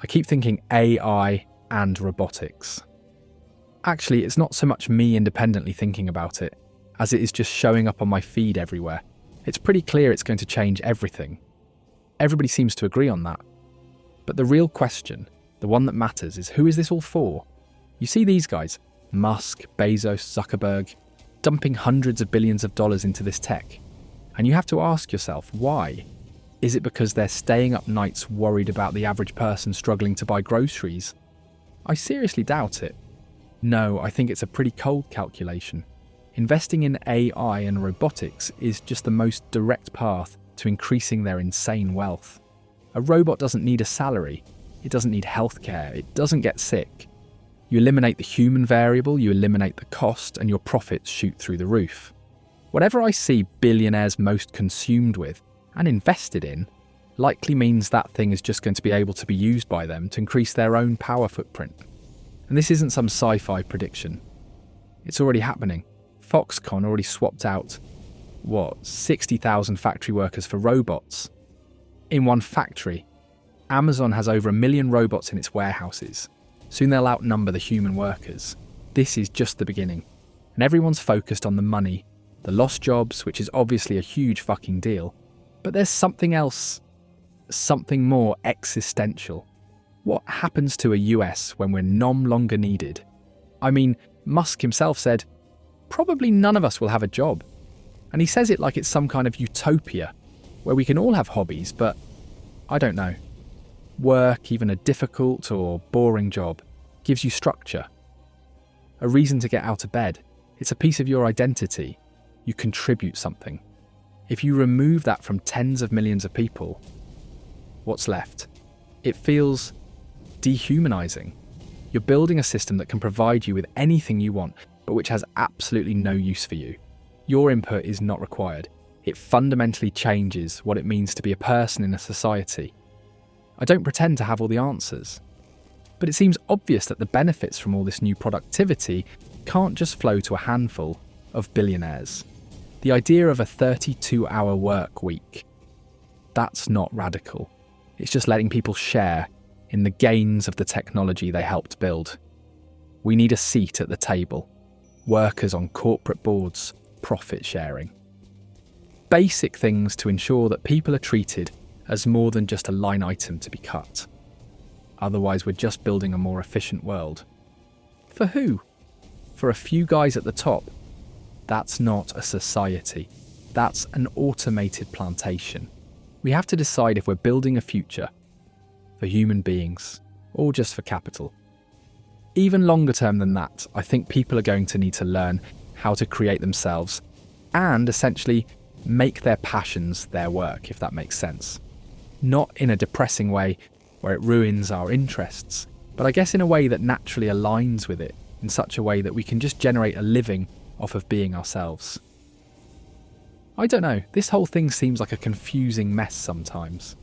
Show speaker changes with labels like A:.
A: I keep thinking AI and robotics. Actually, it's not so much me independently thinking about it, as it is just showing up on my feed everywhere. It's pretty clear it's going to change everything. Everybody seems to agree on that. But the real question, the one that matters, is who is this all for? You see these guys, Musk, Bezos, Zuckerberg, dumping hundreds of billions of dollars into this tech. And you have to ask yourself, why? Is it because they're staying up nights worried about the average person struggling to buy groceries? I seriously doubt it. No, I think it's a pretty cold calculation. Investing in AI and robotics is just the most direct path to increasing their insane wealth. A robot doesn't need a salary. It doesn't need healthcare. It doesn't get sick. You eliminate the human variable, you eliminate the cost, and your profits shoot through the roof. Whatever I see billionaires most consumed with and invested in likely means that thing is just going to be able to be used by them to increase their own power footprint. And this isn't some sci-fi prediction. It's already happening. Foxconn already swapped out, 60,000 factory workers for robots. In one factory, Amazon has over 1 million robots in its warehouses. Soon they'll outnumber the human workers. This is just the beginning. And everyone's focused on the money, the lost jobs, which is obviously a huge fucking deal. But there's something else, something more existential. What happens to a US when we're no longer needed? I mean, Musk himself said, probably none of us will have a job. And he says it like it's some kind of utopia, where we can all have hobbies, but I don't know. Work, even a difficult or boring job, gives you structure. A reason to get out of bed. It's a piece of your identity. You contribute something. If you remove that from tens of millions of people, what's left? It feels dehumanizing. You're building a system that can provide you with anything you want, but which has absolutely no use for you. Your input is not required. It fundamentally changes what it means to be a person in a society. I don't pretend to have all the answers, but it seems obvious that the benefits from all this new productivity can't just flow to a handful of billionaires. The idea of a 32-hour work week, that's not radical. It's just letting people share in the gains of the technology they helped build. We need a seat at the table. Workers on corporate boards, profit sharing. Basic things to ensure that people are treated as more than just a line item to be cut. Otherwise, we're just building a more efficient world. For who? For a few guys at the top. That's not a society. That's an automated plantation. We have to decide if we're building a future for human beings or just for capital. Even longer term than that, I think people are going to need to learn how to create themselves and essentially make their passions their work, if that makes sense. Not in a depressing way where it ruins our interests, but I guess in a way that naturally aligns with it, in such a way that we can just generate a living off of being ourselves. I don't know, this whole thing seems like a confusing mess sometimes.